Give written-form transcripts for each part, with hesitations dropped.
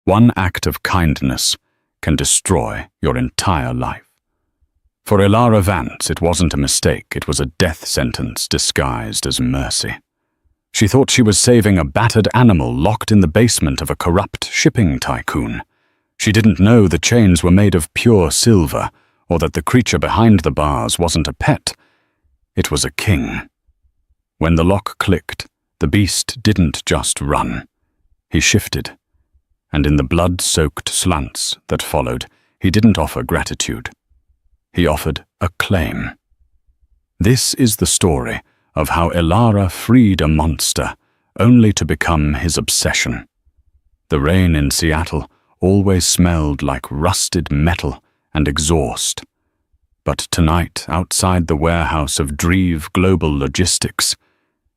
One act of kindness can destroy your entire life. For Elara Vance, it wasn't a mistake, it was a death sentence disguised as mercy. She thought she was saving a battered animal locked in the basement of a corrupt shipping tycoon. She didn't know the chains were made of pure silver, or that the creature behind the bars wasn't a pet. It was a king. When the lock clicked, the beast didn't just run. He shifted, and in the blood-soaked slants that followed, he didn't offer gratitude. He offered a claim. This is the story of how Elara freed a monster, only to become his obsession. The rain in Seattle always smelled like rusted metal and exhaust. But tonight, outside the warehouse of Dreve Global Logistics,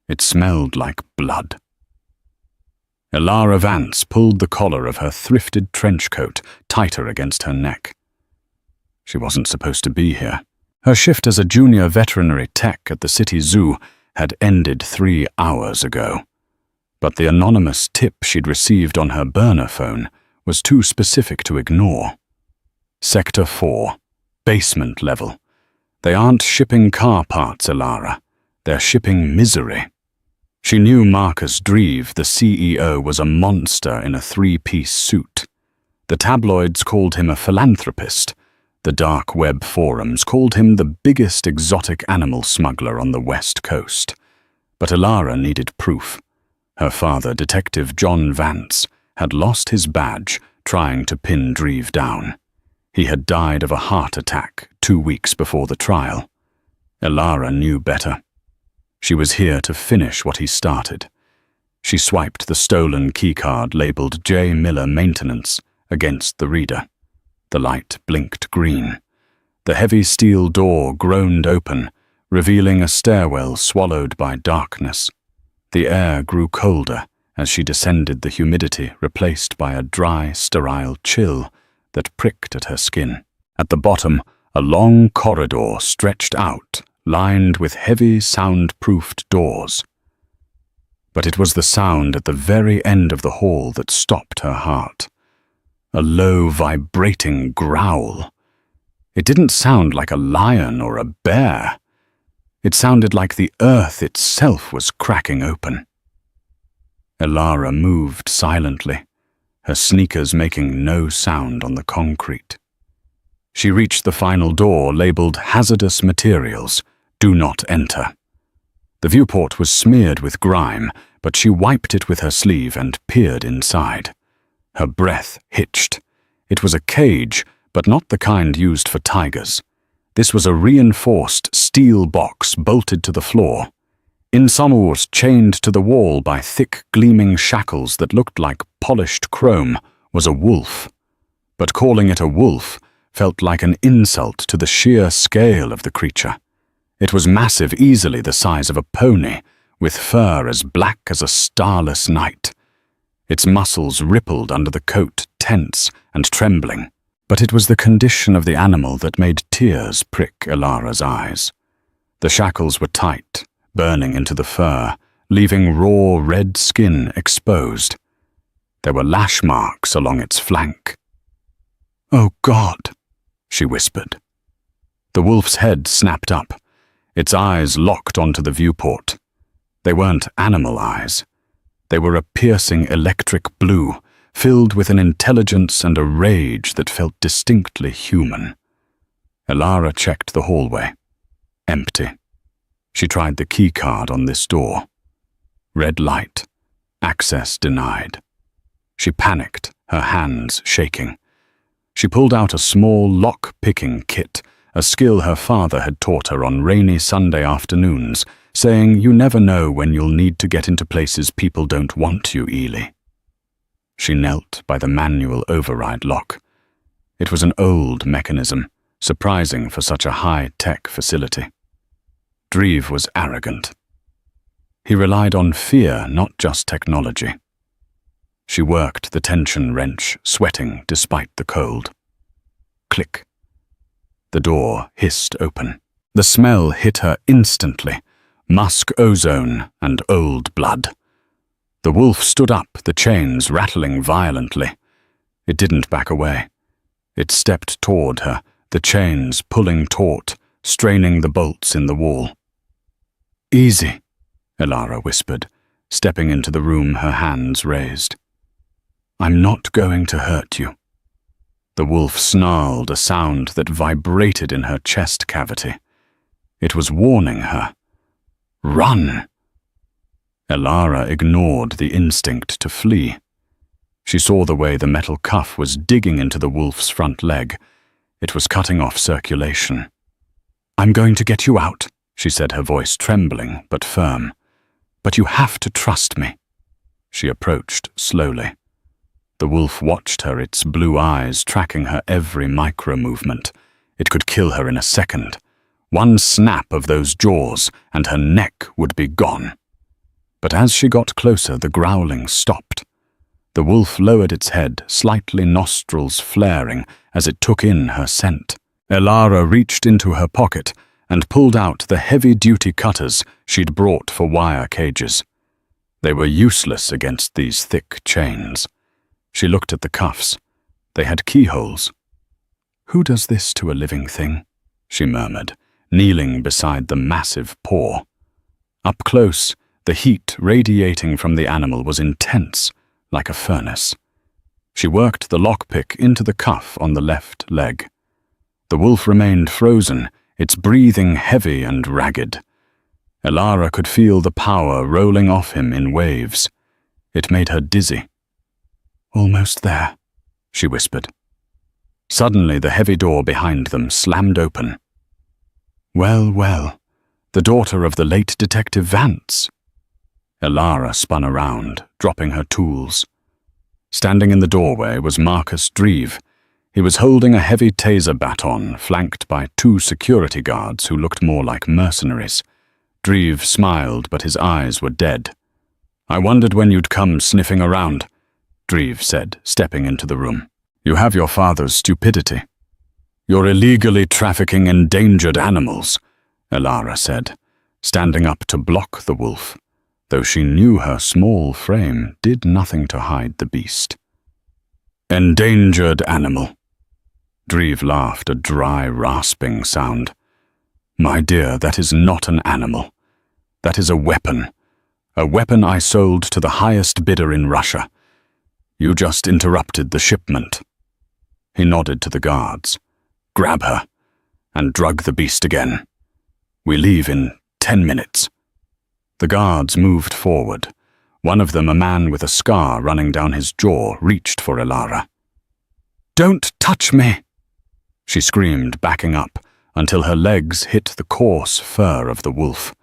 it smelled like blood. Elara Vance pulled the collar of her thrifted trench coat tighter against her neck. She wasn't supposed to be here. Her shift as a junior veterinary tech at the city zoo had ended 3 hours ago. But the anonymous tip she'd received on her burner phone was too specific to ignore. Sector 4, basement level. They aren't shipping car parts, Elara. They're shipping misery. She knew Marcus Dreve, the CEO, was a monster in a 3-piece suit. The tabloids called him a philanthropist. The dark web forums called him the biggest exotic animal smuggler on the West Coast. But Elara needed proof. Her father, Detective John Vance, had lost his badge trying to pin Dreve down. He had died of a heart attack 2 weeks before the trial. Elara knew better. She was here to finish what he started. She swiped the stolen keycard labeled J. Miller Maintenance against the reader. The light blinked green. The heavy steel door groaned open, revealing a stairwell swallowed by darkness. The air grew colder as she descended, the humidity replaced by a dry, sterile chill that pricked at her skin. At the bottom, a long corridor stretched out, lined with heavy, sound-proofed doors. But it was the sound at the very end of the hall that stopped her heart. A low, vibrating growl. It didn't sound like a lion or a bear. It sounded like the earth itself was cracking open. Elara moved silently, her sneakers making no sound on the concrete. She reached the final door labeled Hazardous Materials, Do Not Enter. The viewport was smeared with grime, but she wiped it with her sleeve and peered inside. Her breath hitched. It was a cage, but not the kind used for tigers. This was a reinforced steel box bolted to the floor. Insomuos chained to the wall by thick, gleaming shackles that looked like polished chrome was a wolf. But calling it a wolf felt like an insult to the sheer scale of the creature. It was massive, easily the size of a pony, with fur as black as a starless night. Its muscles rippled under the coat, tense and trembling. But it was the condition of the animal that made tears prick Elara's eyes. The shackles were tight, burning into the fur, leaving raw red skin exposed. There were lash marks along its flank. "Oh God," she whispered. The wolf's head snapped up. Its eyes locked onto the viewport. They weren't animal eyes. They were a piercing electric blue, filled with an intelligence and a rage that felt distinctly human. Elara checked the hallway. Empty. She tried the keycard on this door. Red light. Access denied. She panicked, her hands shaking. She pulled out a small lock-picking kit, a skill her father had taught her on rainy Sunday afternoons, saying, "You never know when you'll need to get into places people don't want you, Ely." She knelt by the manual override lock. It was an old mechanism, surprising for such a high-tech facility. Dreve was arrogant. He relied on fear, not just technology. She worked the tension wrench, sweating despite the cold. Click. The door hissed open. The smell hit her instantly, musk ozone and old blood. The wolf stood up, the chains rattling violently. It didn't back away. It stepped toward her, the chains pulling taut, straining the bolts in the wall. "Easy," Elara whispered, stepping into the room, her hands raised. "I'm not going to hurt you." The wolf snarled, a sound that vibrated in her chest cavity. It was warning her. "Run!" Elara ignored the instinct to flee. She saw the way the metal cuff was digging into the wolf's front leg. It was cutting off circulation. "I'm going to get you out," she said, her voice trembling but firm. "But you have to trust me." She approached slowly. The wolf watched her, its blue eyes tracking her every micro-movement. It could kill her in a second. One snap of those jaws, and her neck would be gone. But as she got closer, the growling stopped. The wolf lowered its head, slightly nostrils flaring as it took in her scent. Elara reached into her pocket and pulled out the heavy-duty cutters she'd brought for wire cages. They were useless against these thick chains. She looked at the cuffs. They had keyholes. "Who does this to a living thing?" she murmured, kneeling beside the massive paw. Up close, the heat radiating from the animal was intense, like a furnace. She worked the lockpick into the cuff on the left leg. The wolf remained frozen, its breathing heavy and ragged. Elara could feel the power rolling off him in waves. It made her dizzy. "Almost there," she whispered. Suddenly, the heavy door behind them slammed open. "Well, well, the daughter of the late Detective Vance." Elara spun around, dropping her tools. Standing in the doorway was Marcus Dreve. He was holding a heavy taser baton, flanked by 2 security guards who looked more like mercenaries. Dreve smiled, but his eyes were dead. "I wondered when you'd come sniffing around," Dreve said, stepping into the room. "You have your father's stupidity." "You're illegally trafficking endangered animals," Elara said, standing up to block the wolf, though she knew her small frame did nothing to hide the beast. "Endangered animal." Dreve laughed, a dry, rasping sound. "My dear, that is not an animal. That is a weapon. A weapon I sold to the highest bidder in Russia. You just interrupted the shipment." He nodded to the guards. "Grab her, and drug the beast again. We leave in 10 minutes. The guards moved forward. One of them, a man with a scar running down his jaw, reached for Elara. "Don't touch me!" she screamed, backing up, until her legs hit the coarse fur of the wolf.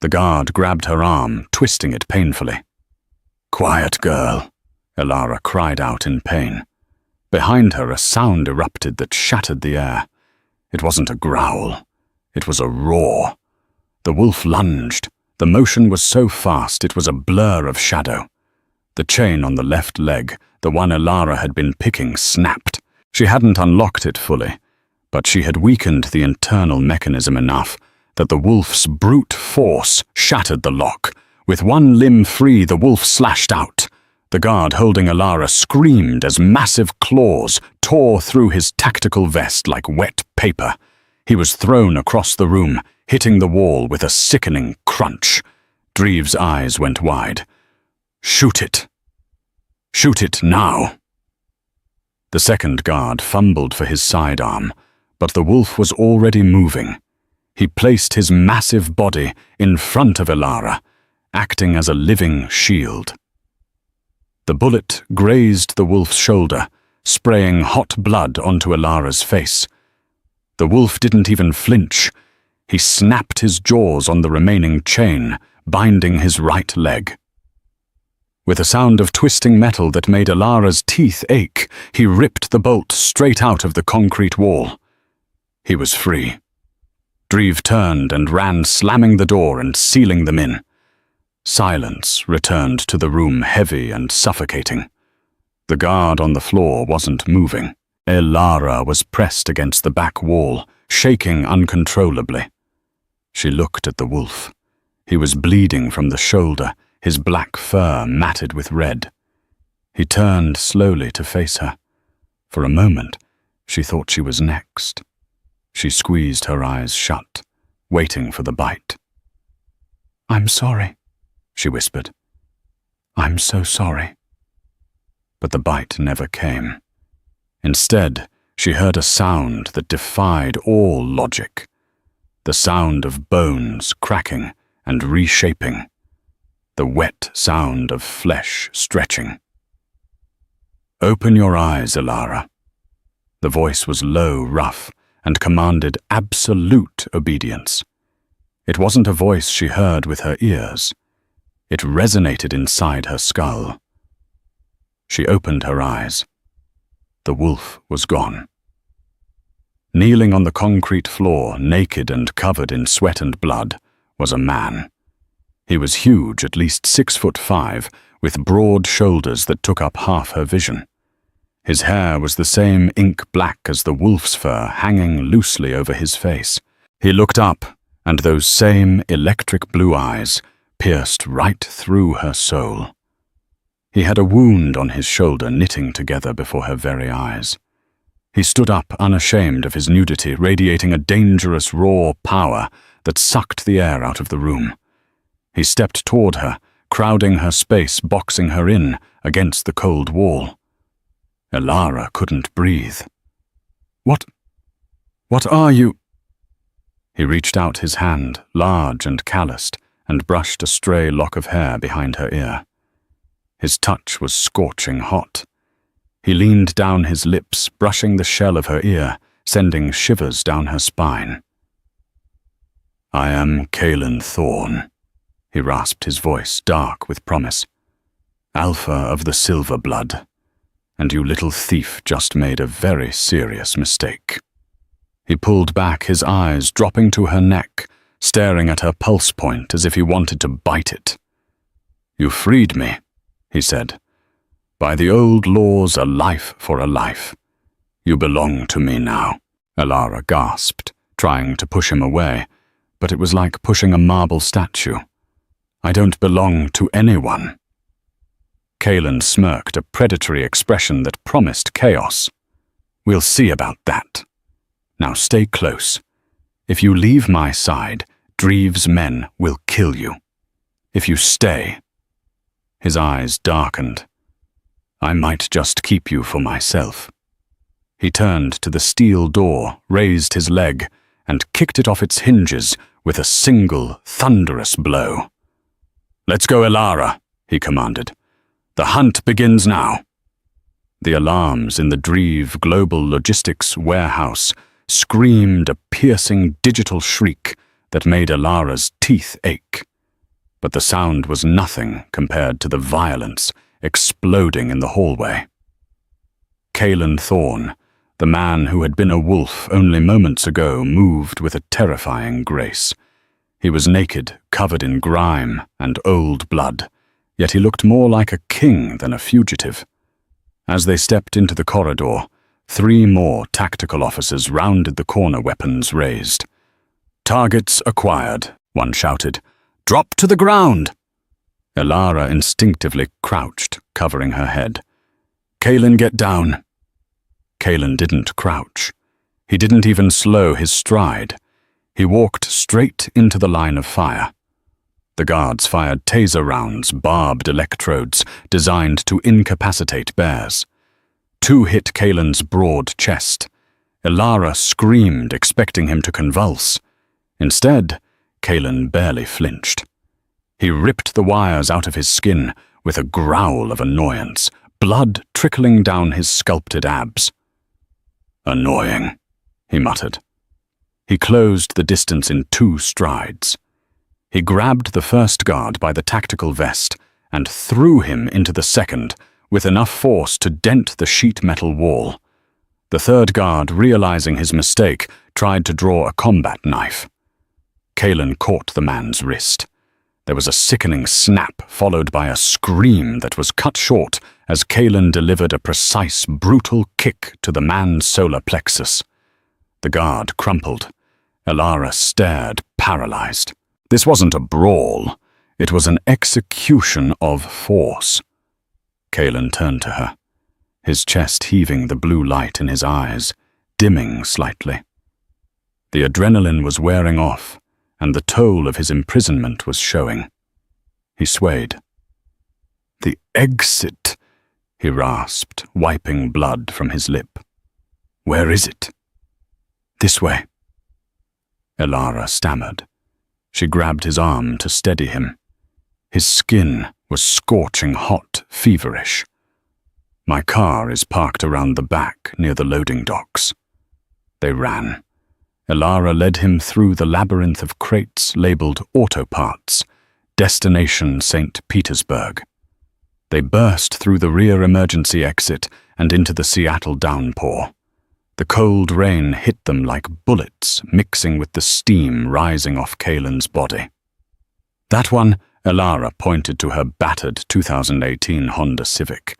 The guard grabbed her arm, twisting it painfully. "Quiet, girl," Elara cried out in pain. Behind her, a sound erupted that shattered the air. It wasn't a growl. It was a roar. The wolf lunged. The motion was so fast it was a blur of shadow. The chain on the left leg, the one Elara had been picking, snapped. She hadn't unlocked it fully, but she had weakened the internal mechanism enough that the wolf's brute force shattered the lock. With one limb free, the wolf slashed out. The guard holding Elara screamed as massive claws tore through his tactical vest like wet paper. He was thrown across the room, hitting the wall with a sickening crunch. Dreve's eyes went wide. "Shoot it. Shoot it now." The second guard fumbled for his sidearm, but the wolf was already moving. He placed his massive body in front of Elara, acting as a living shield. The bullet grazed the wolf's shoulder, spraying hot blood onto Elara's face. The wolf didn't even flinch. He snapped his jaws on the remaining chain, binding his right leg. With a sound of twisting metal that made Elara's teeth ache, he ripped the bolt straight out of the concrete wall. He was free. Dreve turned and ran, slamming the door and sealing them in. Silence returned to the room, heavy and suffocating. The guard on the floor wasn't moving. Elara was pressed against the back wall, shaking uncontrollably. She looked at the wolf. He was bleeding from the shoulder, his black fur matted with red. He turned slowly to face her. For a moment, she thought she was next. She squeezed her eyes shut, waiting for the bite. "I'm sorry," she whispered. "I'm so sorry." But the bite never came. Instead, she heard a sound that defied all logic. The sound of bones cracking and reshaping. The wet sound of flesh stretching. "Open your eyes, Elara." The voice was low, rough, and commanded absolute obedience. It wasn't a voice she heard with her ears. It resonated inside her skull. She opened her eyes. The wolf was gone. Kneeling on the concrete floor, naked and covered in sweat and blood, was a man. He was huge, at least 6'5", with broad shoulders that took up half her vision. His hair was the same ink black as the wolf's fur hanging loosely over his face. He looked up, and those same electric blue eyes pierced right through her soul. He had a wound on his shoulder knitting together before her very eyes. He stood up, unashamed of his nudity, radiating a dangerous raw power that sucked the air out of the room. He stepped toward her, crowding her space, boxing her in against the cold wall. Elara couldn't breathe. What are you?" He reached out his hand, large and calloused, and brushed a stray lock of hair behind her ear. His touch was scorching hot. He leaned down his lips, brushing the shell of her ear, sending shivers down her spine. "I am Caelan Thorn," he rasped, his voice dark with promise. "Alpha of the Silver Blood. And you little thief just made a very serious mistake." He pulled back, his eyes dropping to her neck, staring at her pulse point as if he wanted to bite it. "You freed me," he said. "By the old laws, a life for a life. You belong to me now." Elara gasped, trying to push him away, but it was like pushing a marble statue. "I don't belong to anyone." Caelan smirked, a predatory expression that promised chaos. "We'll see about that. Now stay close. If you leave my side, Dreve's men will kill you. If you stay—" His eyes darkened. "I might just keep you for myself." He turned to the steel door, raised his leg, and kicked it off its hinges with a single, thunderous blow. "Let's go, Elara," he commanded. "The hunt begins now." The alarms in the Dreve Global Logistics warehouse screamed a piercing digital shriek that made Elara's teeth ache. But the sound was nothing compared to the violence exploding in the hallway. Caelan Thorn, the man who had been a wolf only moments ago, moved with a terrifying grace. He was naked, covered in grime and old blood, yet he looked more like a king than a fugitive. As they stepped into the corridor, 3 more tactical officers rounded the corner, weapons raised. "Targets acquired," one shouted. "Drop to the ground!" Elara instinctively crouched, covering her head. "Caelan, get down." Caelan didn't crouch. He didn't even slow his stride. He walked straight into the line of fire. The guards fired taser rounds, barbed electrodes, designed to incapacitate bears. 2 hit Caelan's broad chest. Elara screamed, expecting him to convulse. Instead, Caelan barely flinched. He ripped the wires out of his skin with a growl of annoyance, blood trickling down his sculpted abs. "Annoying," he muttered. He closed the distance in 2 strides. He grabbed the first guard by the tactical vest and threw him into the second with enough force to dent the sheet metal wall. The third guard, realizing his mistake, tried to draw a combat knife. Caelan caught the man's wrist. There was a sickening snap, followed by a scream that was cut short as Caelan delivered a precise, brutal kick to the man's solar plexus. The guard crumpled. Elara stared, paralyzed. This wasn't a brawl. It was an execution of force. Caelan turned to her. his chest heaving, the blue light in his eyes dimming slightly. The adrenaline was wearing off, and the toll of his imprisonment was showing. He swayed. "The exit," he rasped, wiping blood from his lip. "Where is it?" "This way." Elara stammered. She grabbed his arm to steady him. His skin was scorching hot, feverish. "My car is parked around the back near the loading docks." They ran. Elara led him through the labyrinth of crates labeled auto parts, destination St. Petersburg. They burst through the rear emergency exit and into the Seattle downpour. The cold rain hit them like bullets, mixing with the steam rising off Kalen's body. "That one," Elara pointed to her battered 2018 Honda Civic.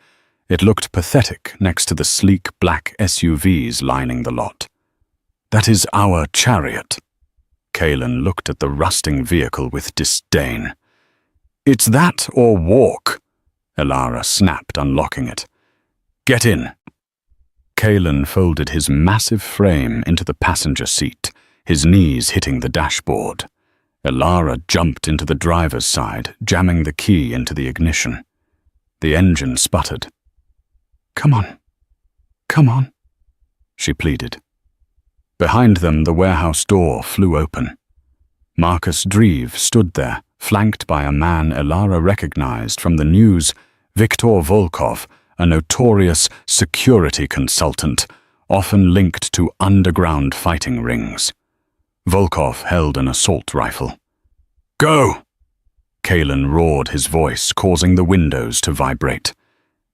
It looked pathetic next to the sleek black SUVs lining the lot. "That is our chariot." Kalen looked at the rusting vehicle with disdain. "It's that or walk," Elara snapped, unlocking it. "Get in." Kalen folded his massive frame into the passenger seat, his knees hitting the dashboard. Elara jumped into the driver's side, jamming the key into the ignition. The engine sputtered. "Come on, come on," she pleaded. Behind them, the warehouse door flew open. Marcus Dreve stood there, flanked by a man Elara recognized from the news, Viktor Volkov, a notorious security consultant, often linked to underground fighting rings. Volkov held an assault rifle. "Go!" Kalen roared his voice, causing the windows to vibrate.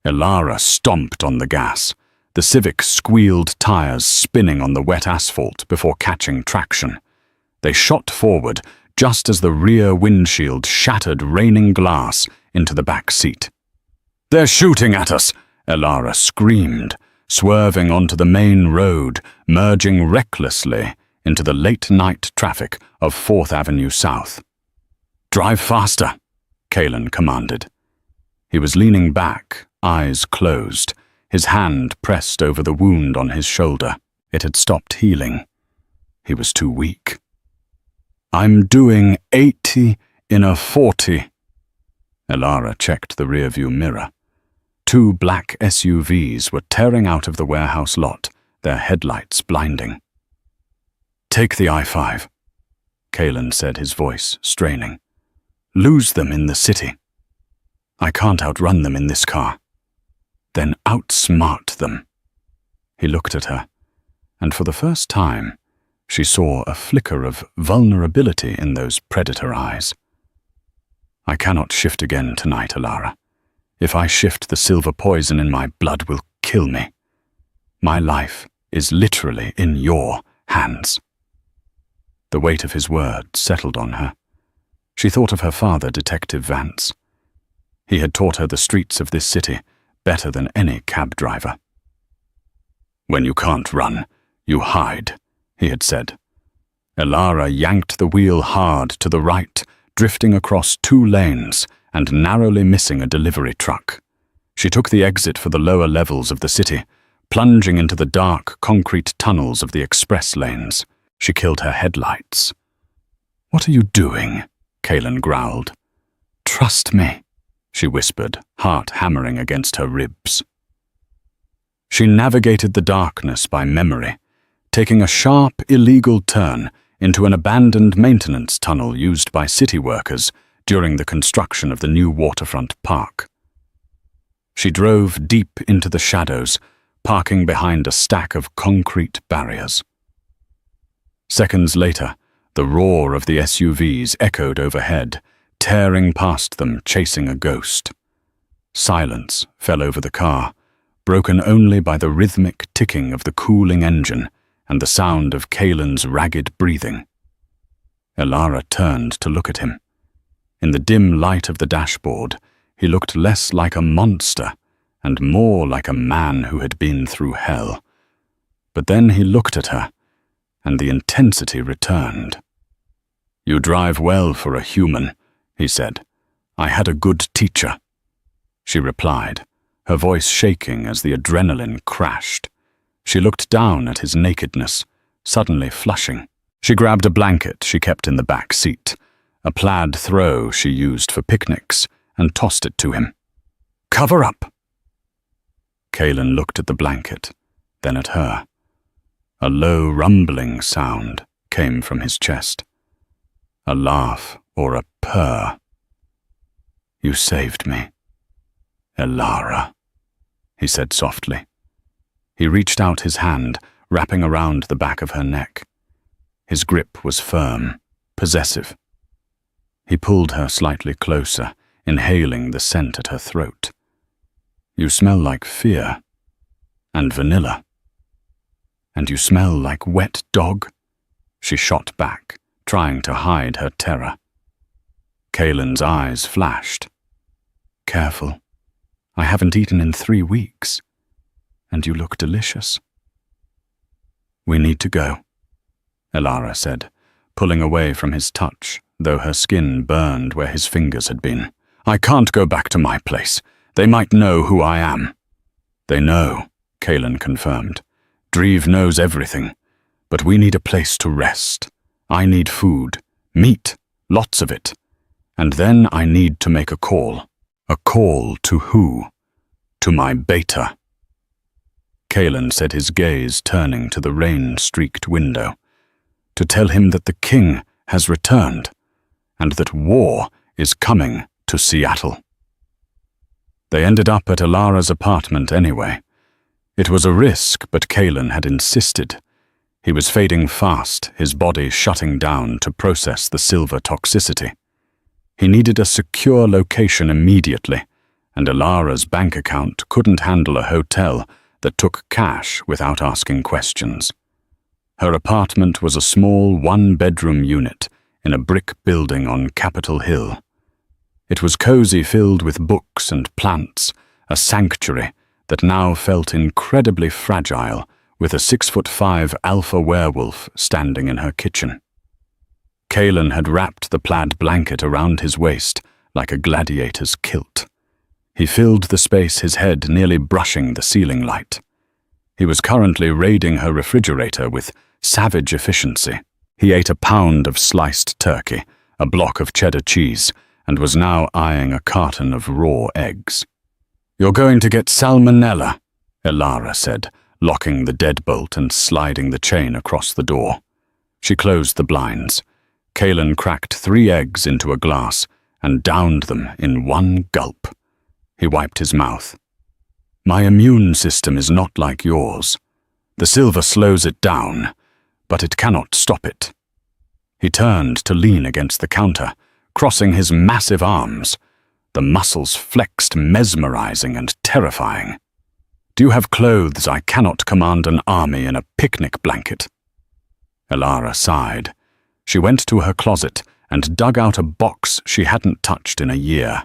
Elara stomped on the gas. The Civic squealed tires spinning on the wet asphalt before catching traction. They shot forward just as the rear windshield shattered raining glass into the back seat. "They're shooting at us!" Elara screamed, swerving onto the main road, merging recklessly into the late-night traffic of 4th Avenue South. "Drive faster," Kalen commanded. He was leaning back, eyes closed, his hand pressed over the wound on his shoulder. It had stopped healing. He was too weak. "I'm doing 80 in a 40. Elara checked the rearview mirror. 2 black SUVs were tearing out of the warehouse lot, their headlights blinding. "Take the I-5, Kalen said, his voice straining. "Lose them in the city. I can't outrun them in this car." "Then outsmart them." He looked at her, and for the first time, she saw a flicker of vulnerability in those predator eyes. "I cannot shift again tonight, Elara. If I shift, the silver poison in my blood will kill me. My life is literally in your hands." The weight of his words settled on her. She thought of her father, Detective Vance. He had taught her the streets of this city better than any cab driver. "When you can't run, you hide," he had said. Elara yanked the wheel hard to the right, drifting across 2 lanes and narrowly missing a delivery truck. She took the exit for the lower levels of the city, plunging into the dark concrete tunnels of the express lanes. She killed her headlights. "What are you doing?" Kalen growled. "Trust me," she whispered, heart hammering against her ribs. She navigated the darkness by memory, taking a sharp, illegal turn into an abandoned maintenance tunnel used by city workers during the construction of the new waterfront park. She drove deep into the shadows, parking behind a stack of concrete barriers. Seconds later, the roar of the SUVs echoed overhead, tearing past them, chasing a ghost. Silence fell over the car, broken only by the rhythmic ticking of the cooling engine and the sound of Kalen's ragged breathing. Elara turned to look at him. In the dim light of the dashboard, he looked less like a monster and more like a man who had been through hell. But then he looked at her, and the intensity returned. "You drive well for a human," he said. "I had a good teacher." She replied, her voice shaking as the adrenaline crashed. She looked down at his nakedness, suddenly flushing. She grabbed a blanket she kept in the back seat, a plaid throw she used for picnics, and tossed it to him. "Cover up!" Kaelin looked at the blanket, then at her. A low rumbling sound came from his chest. A laugh or a purr. "You saved me, Elara," he said softly. He reached out his hand, wrapping around the back of her neck. His grip was firm, possessive. He pulled her slightly closer, inhaling the scent at her throat. "You smell like fear, and vanilla. And you smell like wet dog," she shot back, trying to hide her terror. Kaelin's eyes flashed. "Careful. I haven't eaten in 3 weeks. And you look delicious." "We need to go," Elara said, pulling away from his touch, though her skin burned where his fingers had been. "I can't go back to my place. They might know who I am." "They know," Kaelin confirmed. "Dreve knows everything. But we need a place to rest. I need food, meat, lots of it. And then I need to make a call. A call to who? To my beta." Kaelin said, his gaze turning to the rain-streaked window. "To tell him that the king has returned, and that war is coming to Seattle." They ended up at Elara's apartment anyway. It was a risk, but Kaelin had insisted. He was fading fast, his body shutting down to process the silver toxicity. He needed a secure location immediately, and Elara's bank account couldn't handle a hotel that took cash without asking questions. Her apartment was a small one-bedroom unit in a brick building on Capitol Hill. It was cozy, filled with books and plants, a sanctuary that now felt incredibly fragile, with a 6'5" alpha werewolf standing in her kitchen. Kaelin had wrapped the plaid blanket around his waist like a gladiator's kilt. He filled the space, his head nearly brushing the ceiling light. He was currently raiding her refrigerator with savage efficiency. He ate a pound of sliced turkey, a block of cheddar cheese, and was now eyeing a carton of raw eggs. "You're going to get salmonella," Elara said, locking the deadbolt and sliding the chain across the door. She closed the blinds. Kaelin cracked 3 eggs into a glass and downed them in one gulp. He wiped his mouth. "My immune system is not like yours. The silver slows it down, but it cannot stop it." He turned to lean against the counter, crossing his massive arms. The muscles flexed, mesmerizing and terrifying. "Do you have clothes? I cannot command an army in a picnic blanket." Elara sighed. She went to her closet and dug out a box she hadn't touched in a year.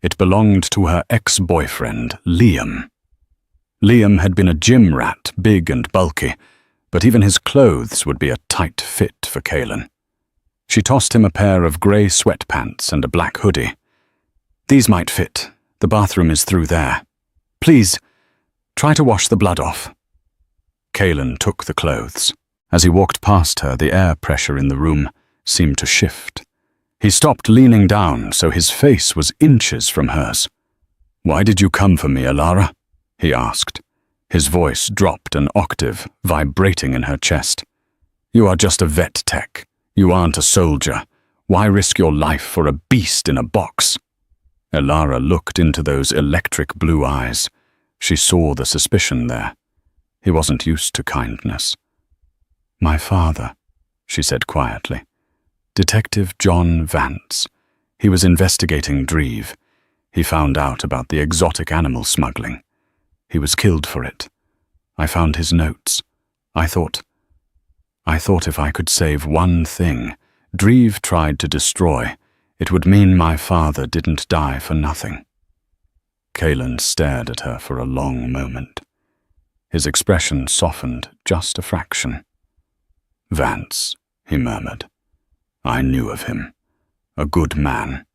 It belonged to her ex-boyfriend, Liam. Liam had been a gym rat, big and bulky, but even his clothes would be a tight fit for Kaelin. She tossed him a pair of grey sweatpants and a black hoodie. "These might fit. The bathroom is through there. Please, try to wash the blood off." Kaelin took the clothes. As he walked past her, the air pressure in the room seemed to shift. He stopped, leaning down, so his face was inches from hers. "Why did you come for me, Elara?" he asked. His voice dropped an octave, vibrating in her chest. "You are just a vet tech. You aren't a soldier. Why risk your life for a beast in a box?" Elara looked into those electric blue eyes. She saw the suspicion there. He wasn't used to kindness. "My father," she said quietly. "Detective John Vance. He was investigating Dreve. He found out about the exotic animal smuggling. He was killed for it. I found his notes. I thought if I could save one thing Dreve tried to destroy, it would mean my father didn't die for nothing." Kaelin stared at her for a long moment. His expression softened just a fraction. "Vance," he murmured. "I knew of him. A good man.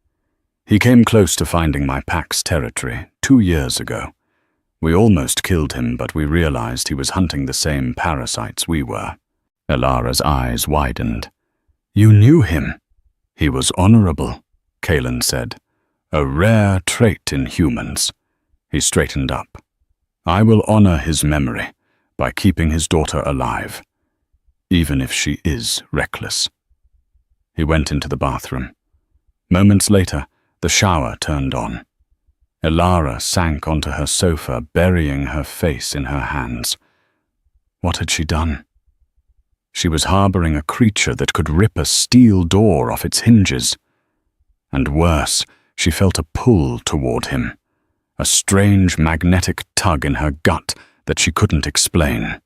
He came close to finding my pack's territory 2 years ago. We almost killed him, but we realized he was hunting the same parasites we were. Elara's eyes widened. You knew him? He was honorable, Kaelin said. A rare trait in humans. He straightened up. I will honor his memory by keeping his daughter alive, even if she is reckless. He went into the bathroom. Moments later, the shower turned on. Elara sank onto her sofa, burying her face in her hands. What had she done? She was harboring a creature that could rip a steel door off its hinges. And worse, she felt a pull toward him, a strange magnetic tug in her gut that she couldn't explain.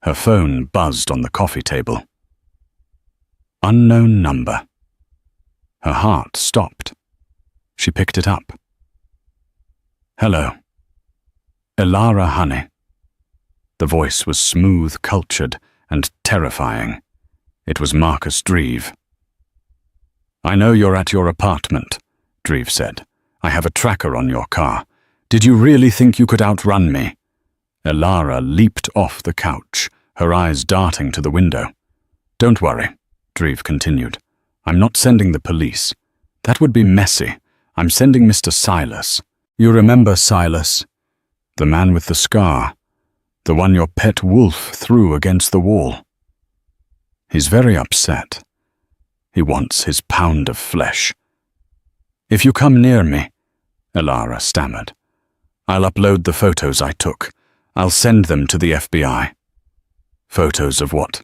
Her phone buzzed on the coffee table. Unknown number. Her heart stopped. She picked it up. Hello. Elara, honey. The voice was smooth, cultured, and terrifying. It was Marcus Dreve. I know you're at your apartment, Dreve said. I have a tracker on your car. Did you really think you could outrun me? Elara leaped off the couch, her eyes darting to the window. Don't worry, Dreve continued. I'm not sending the police. That would be messy. I'm sending Mr. Silas. You remember Silas? The man with the scar. The one your pet wolf threw against the wall. He's very upset. He wants his pound of flesh. If you come near me, Elara stammered, I'll upload the photos I took. I'll send them to the FBI. Photos of what?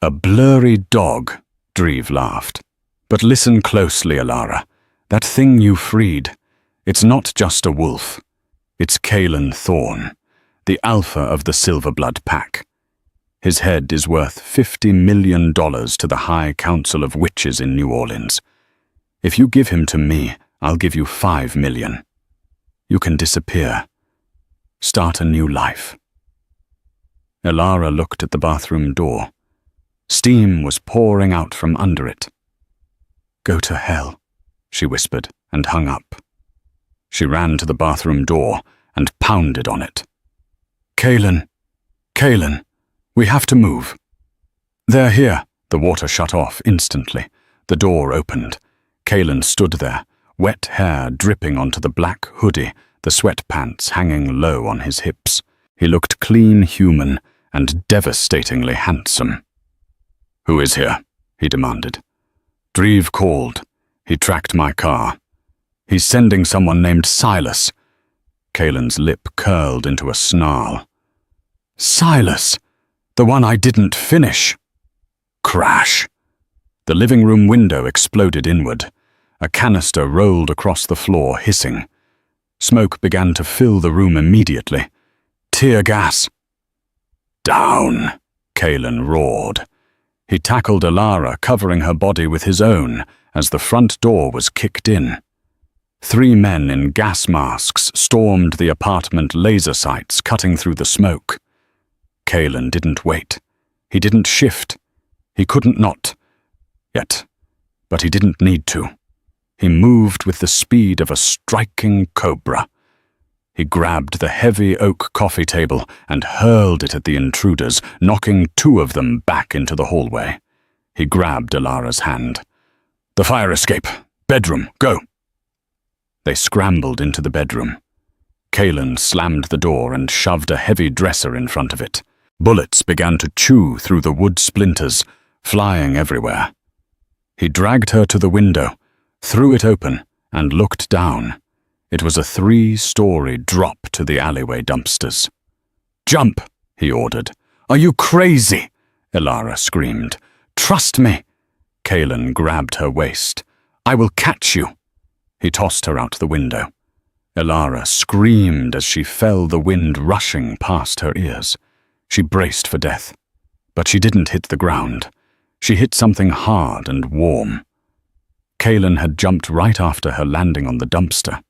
A blurry dog, Dreve laughed. But listen closely, Elara. That thing you freed, it's not just a wolf. It's Kaelin Thorne, the alpha of the Silverblood Pack. His head is worth $50 million to the High Council of Witches in New Orleans. If you give him to me, I'll give you $5 million. You can disappear. Start a new life. Elara looked at the bathroom door. Steam was pouring out from under it. Go to hell, she whispered, and hung up. She ran to the bathroom door and pounded on it. Kaelin, Kaelin, we have to move. They're here. The water shut off instantly. The door opened. Kaelin stood there, wet hair dripping onto the black hoodie, the sweatpants hanging low on his hips. He looked clean human and devastatingly handsome. Who is here? He demanded. Dreve called. He tracked my car. He's sending someone named Silas. Kaelin's lip curled into a snarl. Silas! The one I didn't finish. Crash! The living room window exploded inward. A canister rolled across the floor, hissing. Smoke began to fill the room immediately. Tear gas. Down! Kaelin roared. He tackled Elara, covering her body with his own, as the front door was kicked in. 3 men in gas masks stormed the apartment laser sights, cutting through the smoke. Kaelin didn't wait. He didn't shift. He couldn't not. Yet. But he didn't need to. He moved with the speed of a striking cobra. He grabbed the heavy oak coffee table and hurled it at the intruders, knocking 2 of them back into the hallway. He grabbed Elara's hand. The fire escape. Bedroom, go. They scrambled into the bedroom. Kaelin slammed the door and shoved a heavy dresser in front of it. Bullets began to chew through the wood splinters, flying everywhere. He dragged her to the window, threw it open, and looked down. It was a 3-story drop to the alleyway dumpsters. Jump, he ordered. Are you crazy? Elara screamed. Trust me. Kaelin grabbed her waist. I will catch you. He tossed her out the window. Elara screamed as she felt the wind rushing past her ears. She braced for death, but she didn't hit the ground. She hit something hard and warm. Kaelin had jumped right after her landing on the dumpster.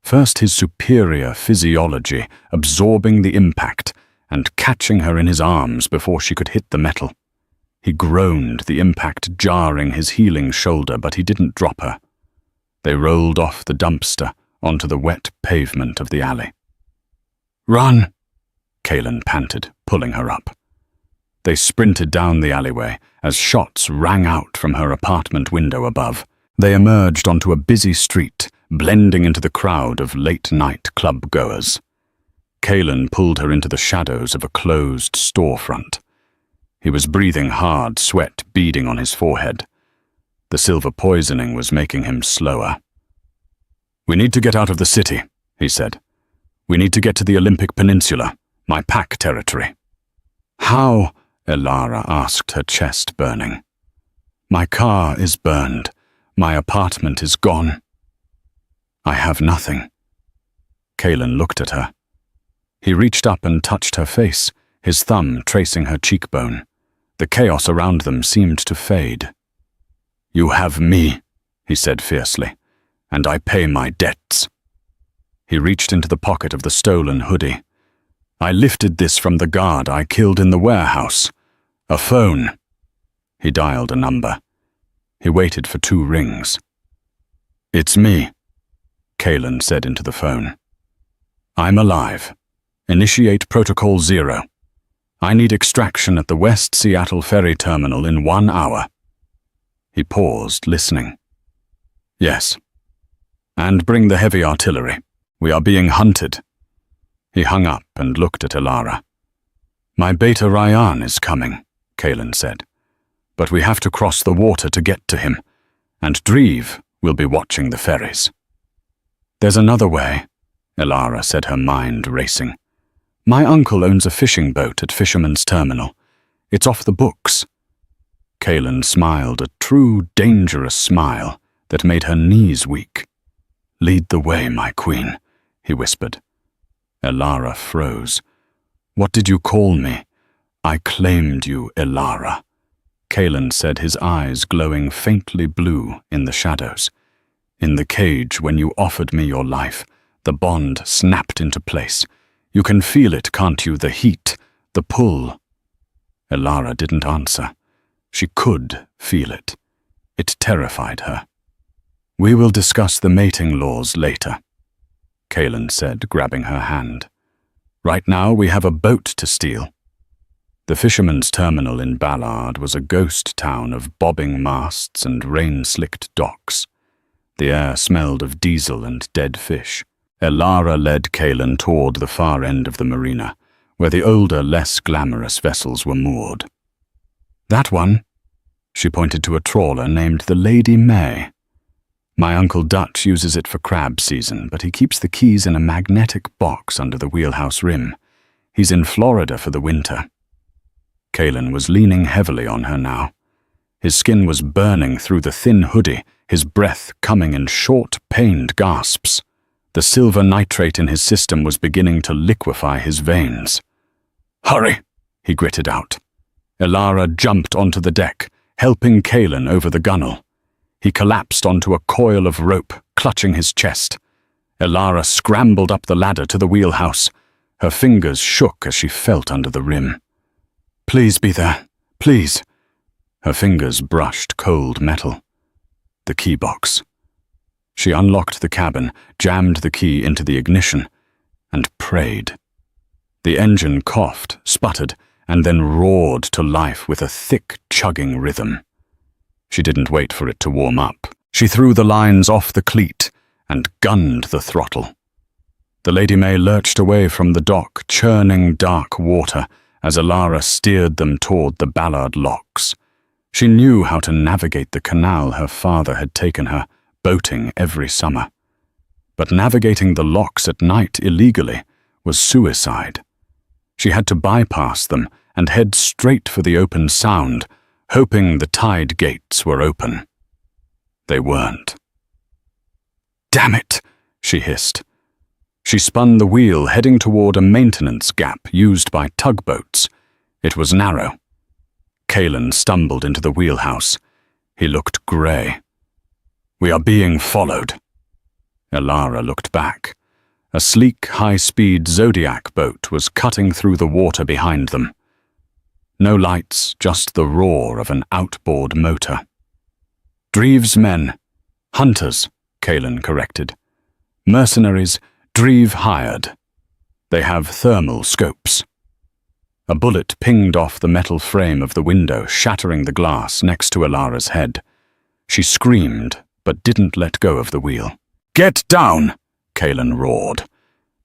First his superior physiology absorbing the impact and catching her in his arms before she could hit the metal. He groaned, the impact jarring his healing shoulder, but he didn't drop her. They rolled off the dumpster onto the wet pavement of the alley. Run, Kaelin panted, pulling her up. They sprinted down the alleyway as shots rang out from her apartment window above. They emerged onto a busy street, blending into the crowd of late-night club-goers. Kaelin pulled her into the shadows of a closed storefront. He was breathing hard, sweat beading on his forehead. The silver poisoning was making him slower. "We need to get out of the city," he said. "We need to get to the Olympic Peninsula, my pack territory." "How?" Elara asked, her chest burning. "My car is burned. My apartment is gone. I have nothing." Kaelin looked at her. He reached up and touched her face, his thumb tracing her cheekbone. The chaos around them seemed to fade. "You have me," he said fiercely, "and I pay my debts." He reached into the pocket of the stolen hoodie. "I lifted this from the guard I killed in the warehouse. A phone." He dialed a number. He waited for 2 rings. "It's me," Kaelin said into the phone. "I'm alive. Initiate Protocol 0. I need extraction at the West Seattle Ferry Terminal in 1 hour." He paused, listening. "Yes. And bring the heavy artillery. We are being hunted." He hung up and looked at Elara. "My Beta Ryan is coming," Kaelin said. "But we have to cross the water to get to him, and Dreve will be watching the ferries." "There's another way," Elara said, her mind racing. "My uncle owns a fishing boat at Fisherman's Terminal. It's off the books." Kaelin smiled, a true, dangerous smile that made her knees weak. "Lead the way, my queen," he whispered. Elara froze. "What did you call me?" "I claimed you, Elara," Kaelin said, his eyes glowing faintly blue in the shadows. "In the cage, when you offered me your life, the bond snapped into place. You can feel it, can't you? The heat, the pull." Elara didn't answer. She could feel it. It terrified her. "We will discuss the mating laws later," Kaelin said, grabbing her hand. "Right now we have a boat to steal." The Fisherman's Terminal in Ballard was a ghost town of bobbing masts and rain-slicked docks. The air smelled of diesel and dead fish. Elara led Kaelin toward the far end of the marina, where the older, less glamorous vessels were moored. "That one," she pointed to a trawler named the Lady May. "My Uncle Dutch uses it for crab season, but he keeps the keys in a magnetic box under the wheelhouse rim. He's in Florida for the winter." Kaelin was leaning heavily on her now. His skin was burning through the thin hoodie, his breath coming in short, pained gasps. The silver nitrate in his system was beginning to liquefy his veins. "Hurry," he gritted out. Elara jumped onto the deck, helping Kaelin over the gunwale. He collapsed onto a coil of rope, clutching his chest. Elara scrambled up the ladder to the wheelhouse. Her fingers shook as she felt under the rim. "Please be there, please." Her fingers brushed cold metal. The key box. She unlocked the cabin, jammed the key into the ignition, and prayed. The engine coughed, sputtered, and then roared to life with a thick, chugging rhythm. She didn't wait for it to warm up. She threw the lines off the cleat and gunned the throttle. The Lady May lurched away from the dock, churning dark water, as Elara steered them toward the Ballard locks. She knew how to navigate the canal her father had taken her, boating every summer. But navigating the locks at night illegally was suicide. She had to bypass them and head straight for the open sound, hoping the tide gates were open. They weren't. "Damn it!" she hissed. She spun the wheel, heading toward a maintenance gap used by tugboats. It was narrow. Kaelin stumbled into the wheelhouse. He looked grey. "We are being followed." Elara looked back. A sleek, high-speed Zodiac boat was cutting through the water behind them. No lights, just the roar of an outboard motor. "Dreve's men. Hunters," Kaelin corrected. "Mercenaries, Dreve hired." They have thermal scopes." A bullet pinged off the metal frame of the window, shattering the glass next to Alara's head. She screamed, but didn't let go of the wheel. "Get down!" Kalen roared.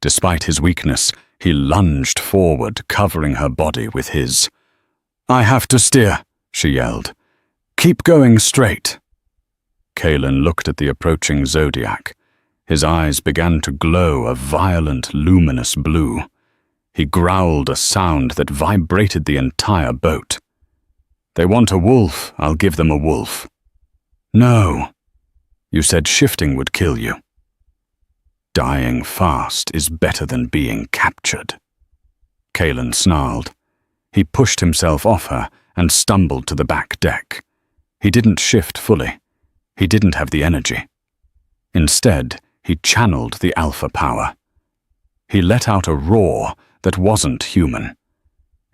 Despite his weakness, he lunged forward, covering her body with his. "I have to steer," she yelled. "Keep going straight." Kalen looked at the approaching zodiac. His eyes began to glow a violent, luminous blue. He growled a sound that vibrated the entire boat. "They want a wolf, I'll give them a wolf." "No. You said shifting would kill you." "Dying fast is better than being captured." Kalen snarled. He pushed himself off her and stumbled to the back deck. He didn't shift fully. He didn't have the energy. Instead, he channeled the alpha power. He let out a roar that wasn't human.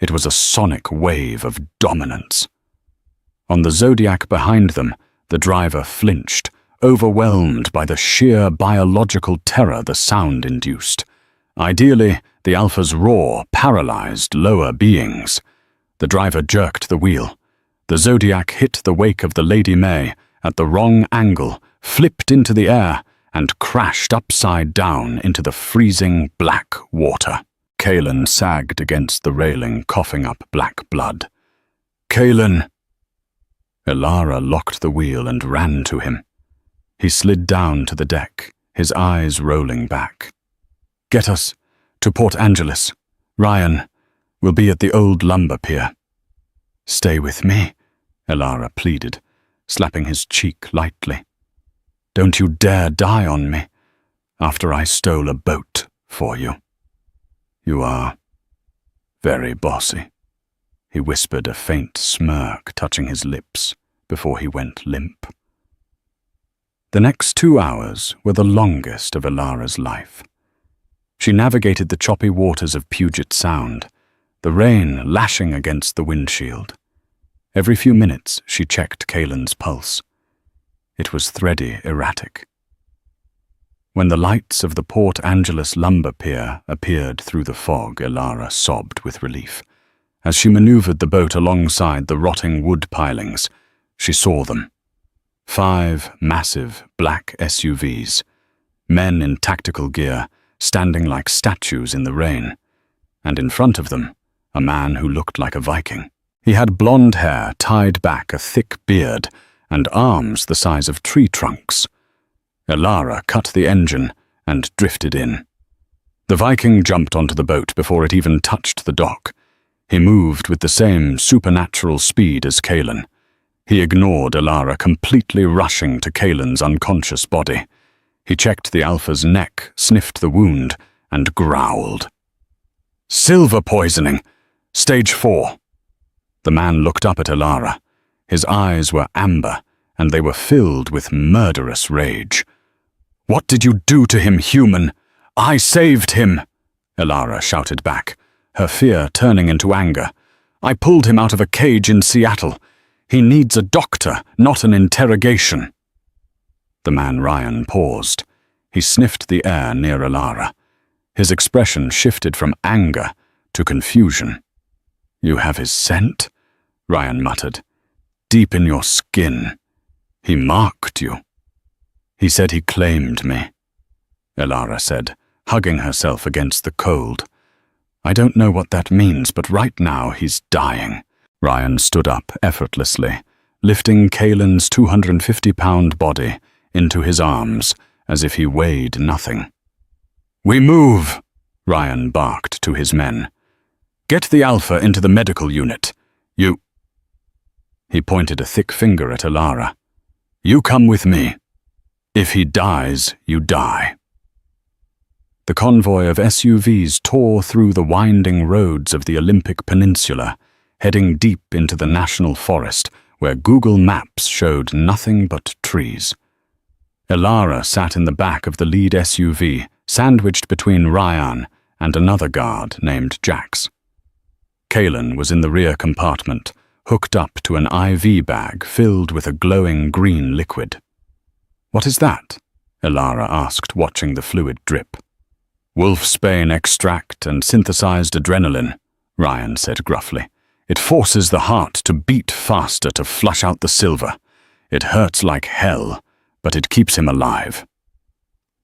It was a sonic wave of dominance. On the zodiac behind them, the driver flinched, overwhelmed by the sheer biological terror the sound induced. Ideally, the alpha's roar paralyzed lower beings. The driver jerked the wheel. The zodiac hit the wake of the Lady May at the wrong angle, flipped into the air, and crashed upside down into the freezing black water. Kalen sagged against the railing, coughing up black blood. "Kalen!" Alara locked the wheel and ran to him. He slid down to the deck, his eyes rolling back. "Get us to Port Angeles. Ryan, we'll be at the old lumber pier." "Stay with me," Alara pleaded, slapping his cheek lightly. "Don't you dare die on me, after I stole a boat for you." "You are very bossy," he whispered, a faint smirk touching his lips before he went limp. The next 2 hours were the longest of Alara's life. She navigated the choppy waters of Puget Sound, the rain lashing against the windshield. Every few minutes she checked Kalen's pulse. It was thready, erratic. When the lights of the Port Angeles lumber pier appeared through the fog, Alara sobbed with relief. As she maneuvered the boat alongside the rotting wood pilings, she saw them. 5 massive black SUVs, men in tactical gear, standing like statues in the rain, and in front of them, a man who looked like a Viking. He had blonde hair tied back, a thick beard, and arms the size of tree trunks. Alara cut the engine and drifted in. The Viking jumped onto the boat before it even touched the dock. He moved with the same supernatural speed as Kalen. He ignored Alara, completely rushing to Kalen's unconscious body. He checked the Alpha's neck, sniffed the wound, and growled. "Silver poisoning! Stage 4. The man looked up at Alara. His eyes were amber, and they were filled with murderous rage. "What did you do to him, human? I saved him!" Alara shouted back, her fear turning into anger. "I pulled him out of a cage in Seattle. He needs a doctor, not an interrogation." The man Ryan paused. He sniffed the air near Alara. His expression shifted from anger to confusion. "You have his scent?" Ryan muttered. "Deep in your skin. He marked you." "He said he claimed me," Alara said, hugging herself against the cold. "I don't know what that means, but right now he's dying." Ryan stood up effortlessly, lifting Kalen's 250-pound body into his arms as if he weighed nothing. "We move!" Ryan barked to his men. "Get the Alpha into the medical unit. You—" He pointed a thick finger at Alara. "You come with me. If he dies, you die." The convoy of SUVs tore through the winding roads of the Olympic Peninsula, heading deep into the national forest where Google Maps showed nothing but trees. Alara sat in the back of the lead SUV, sandwiched between Ryan and another guard named Jax. Kalen was in the rear compartment, hooked up to an IV bag filled with a glowing green liquid. "What is that?" Alara asked, watching the fluid drip. Wolfsbane extract and synthesized adrenaline, Ryan said gruffly. It forces the heart to beat faster to flush out the silver. It hurts like hell, but it keeps him alive.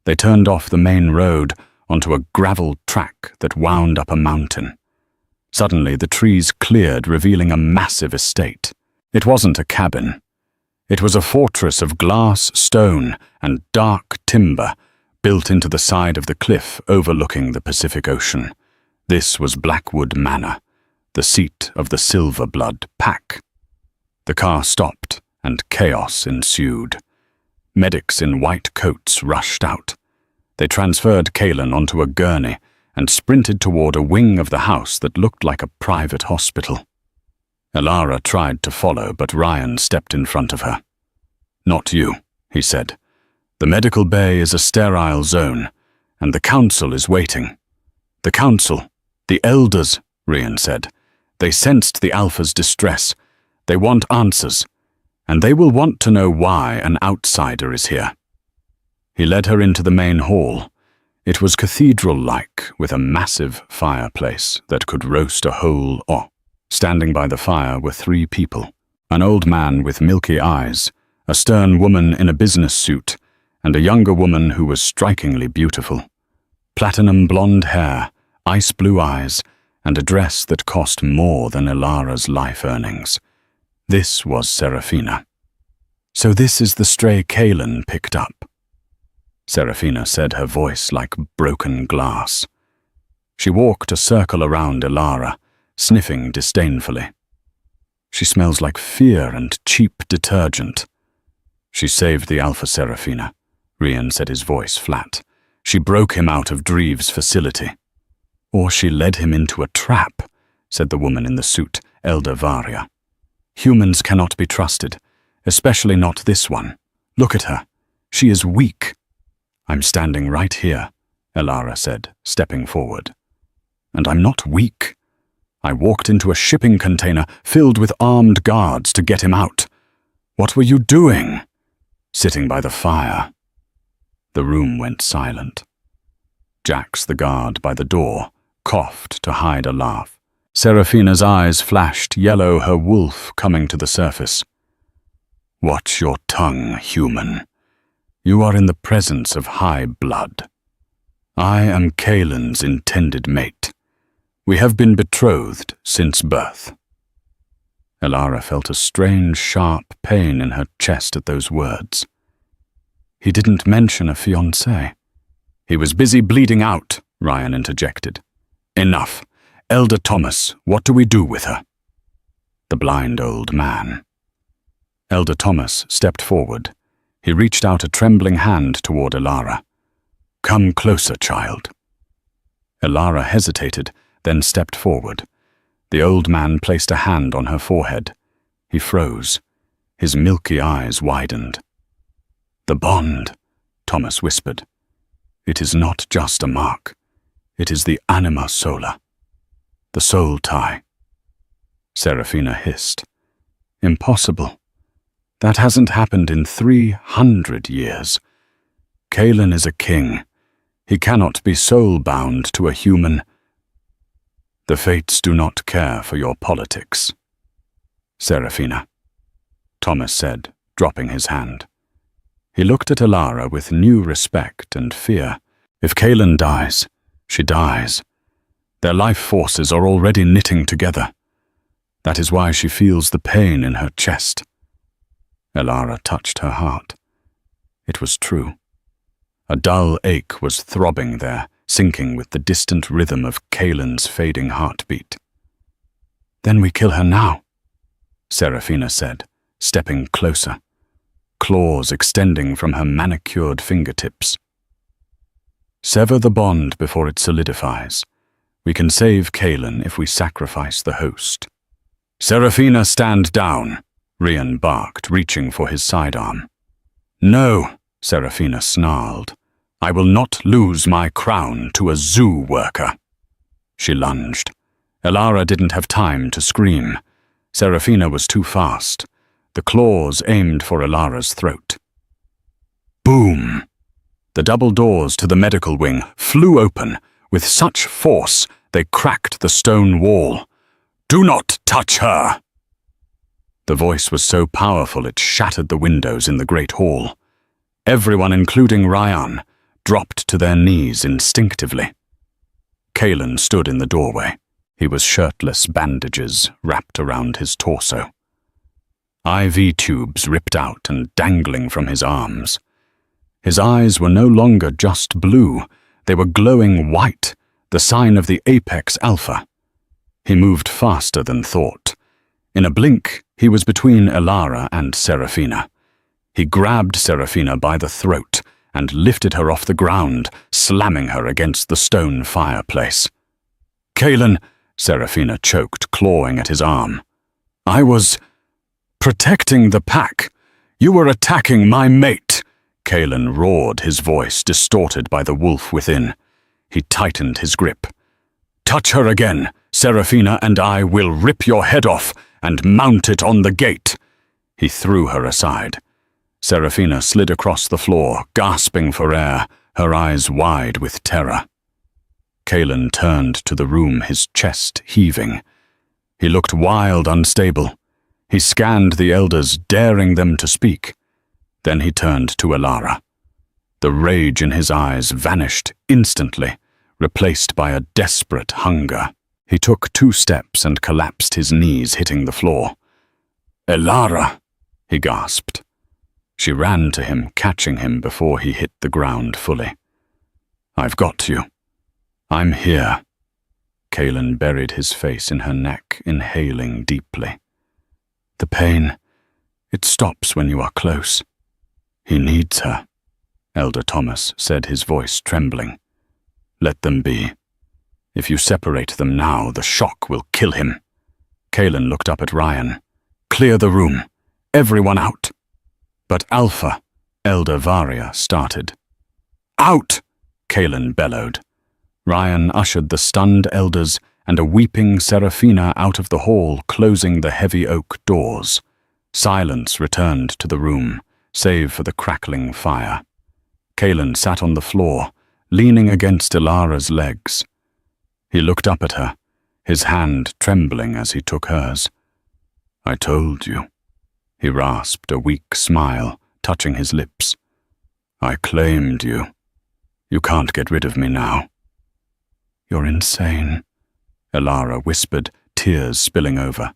They turned off the main road onto a gravel track that wound up a mountain. Suddenly, the trees cleared, revealing a massive estate. It wasn't a cabin. It was a fortress of glass, stone, and dark timber built into the side of the cliff overlooking the Pacific Ocean. This was Blackwood Manor, the seat of the Silver Blood Pack. The car stopped, and chaos ensued. Medics in white coats rushed out. They transferred Kaelin onto a gurney and sprinted toward a wing of the house that looked like a private hospital. Elara tried to follow, but Ryan stepped in front of her. "Not you," he said. "The medical bay is a sterile zone, and the council is waiting." "The council? The elders," Ryan said. "They sensed the Alpha's distress. They want answers, and they will want to know why an outsider is here." He led her into the main hall. It was cathedral-like, with a massive fireplace that could roast a whole ox. Standing by the fire were 3 people: an old man with milky eyes, a stern woman in a business suit, and a younger woman who was strikingly beautiful. Platinum blonde hair, ice blue eyes, and a dress that cost more than Elara's life earnings. This was Seraphina. "So this is the stray Kaelin picked up," Seraphina said, her voice like broken glass. She walked a circle around Elara, sniffing disdainfully. "She smells like fear and cheap detergent." "She saved the Alpha, Seraphina," Ryan said, his voice flat. "She broke him out of Dreve's facility." "Or she led him into a trap," said the woman in the suit, Elder Varia. "Humans cannot be trusted, especially not this one. Look at her. She is weak." "I'm standing right here," Elara said, stepping forward. "And I'm not weak. I walked into a shipping container filled with armed guards to get him out. What were you doing?" "Sitting by the fire." The room went silent. Jax, the guard by the door, coughed to hide a laugh. Seraphina's eyes flashed yellow, her wolf coming to the surface. "Watch your tongue, human. You are in the presence of high blood. I am Kaelin's intended mate. We have been betrothed since birth." Elara felt a strange, sharp pain in her chest at those words. "He didn't mention a fiancé." "He was busy bleeding out," Ryan interjected. "Enough. Elder Thomas, what do we do with her?" The blind old man. Elder Thomas stepped forward. He reached out a trembling hand toward Elara. "Come closer, child." Elara hesitated, then stepped forward. The old man placed a hand on her forehead. He froze. His milky eyes widened. "The bond," Thomas whispered. "It is not just a mark. It is the anima sola, the soul tie." Seraphina hissed. "Impossible. That hasn't happened in 300 years. Kaelin is a king. He cannot be soul-bound to a human. The fates do not care for your politics." "Seraphina," Thomas said, dropping his hand. He looked at Elara with new respect and fear. If Kaelin dies, she dies. Their life forces are already knitting together. That is why she feels the pain in her chest. Elara touched her heart. It was true. A dull ache was throbbing there, syncing with the distant rhythm of Kaelin's fading heartbeat. "Then we kill her now," Seraphina said, stepping closer, claws extending from her manicured fingertips. "Sever the bond before it solidifies. We can save Kaelin if we sacrifice the host." "Seraphina, stand down," Ryan barked, reaching for his sidearm. "No," Seraphina snarled. "I will not lose my crown to a zoo worker." She lunged. Elara didn't have time to scream. Seraphina was too fast. The claws aimed for Elara's throat. Boom! The double doors to the medical wing flew open with such force they cracked the stone wall. "Do not touch her!" The voice was so powerful it shattered the windows in the great hall. Everyone, including Ryan, dropped to their knees instinctively. Kalen stood in the doorway. He was shirtless, bandages wrapped around his torso. IV tubes ripped out and dangling from his arms. His eyes were no longer just blue, they were glowing white, the sign of the apex alpha. He moved faster than thought. In a blink, he was between Elara and Serafina. He grabbed Serafina by the throat and lifted her off the ground, slamming her against the stone fireplace. "Kalen," Serafina choked, clawing at his arm. "I was protecting the pack. You were attacking my mate." Kalen roared, his voice distorted by the wolf within. He tightened his grip. "Touch her again, Serafina, and I will rip your head off and mount it on the gate." He threw her aside. Serafina slid across the floor, gasping for air, her eyes wide with terror. Kalen turned to the room, his chest heaving. He looked wild, unstable. He scanned the elders, daring them to speak. Then he turned to Elara. The rage in his eyes vanished instantly, replaced by a desperate hunger. He took 2 steps and collapsed, his knees hitting the floor. "Elara!" he gasped. She ran to him, catching him before he hit the ground fully. "I've got you. I'm here." Kalen buried his face in her neck, inhaling deeply. "The pain, it stops when you are close." "He needs her," Elder Thomas said, his voice trembling. "Let them be. If you separate them now, the shock will kill him." Kalen looked up at Ryan. "Clear the room. Everyone out." But Alpha, Elder Varia, started. "Out!" Kalen bellowed. Ryan ushered the stunned elders and a weeping Serafina out of the hall, closing the heavy oak doors. Silence returned to the room, save for the crackling fire. Kalen sat on the floor, leaning against Elara's legs. He looked up at her, his hand trembling as he took hers. "I told you," he rasped, a weak smile touching his lips. "I claimed you. You can't get rid of me now." "You're insane," Elara whispered, tears spilling over.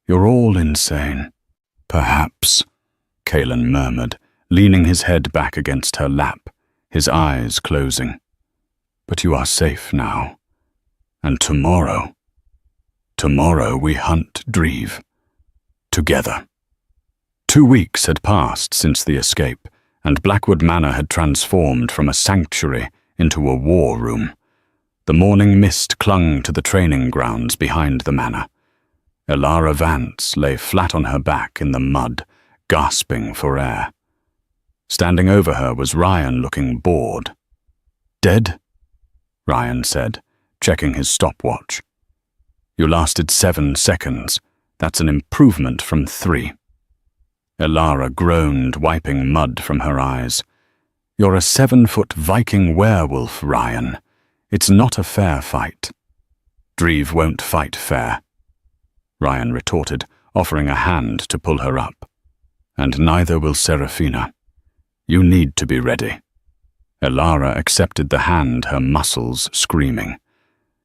"You're all insane." "Perhaps," Kalen murmured, leaning his head back against her lap, his eyes closing. "But you are safe now. And tomorrow we hunt Dreve. Together." 2 weeks had passed since the escape, and Blackwood Manor had transformed from a sanctuary into a war room. The morning mist clung to the training grounds behind the manor. Elara Vance lay flat on her back in the mud, gasping for air. Standing over her was Ryan, looking bored. "Dead?" Ryan said, checking his stopwatch. "You lasted 7 seconds. That's an improvement from 3. Elara groaned, wiping mud from her eyes. "You're a 7-foot Viking werewolf, Ryan. It's not a fair fight." "Dreve won't fight fair," Ryan retorted, offering a hand to pull her up. "And neither will Serafina. You need to be ready." Elara accepted the hand, her muscles screaming.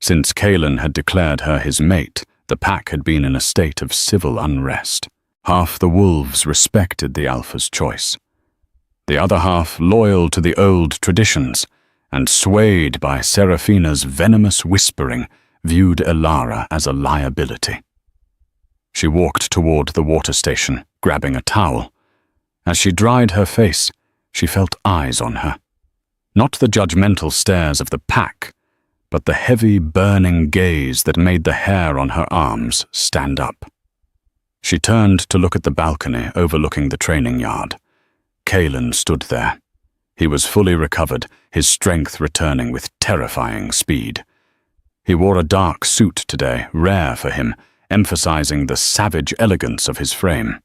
Since Kalen had declared her his mate, the pack had been in a state of civil unrest. Half the wolves respected the Alpha's choice. The other half loyal to the old traditions, and swayed by Serafina's venomous whispering, viewed Elara as a liability. She walked toward the water station, grabbing a towel. As she dried her face, she felt eyes on her. Not the judgmental stares of the pack, but the heavy, burning gaze that made the hair on her arms stand up. She turned to look at the balcony overlooking the training yard. Kalen stood there. He was fully recovered, his strength returning with terrifying speed. He wore a dark suit today, rare for him, emphasizing the savage elegance of his frame.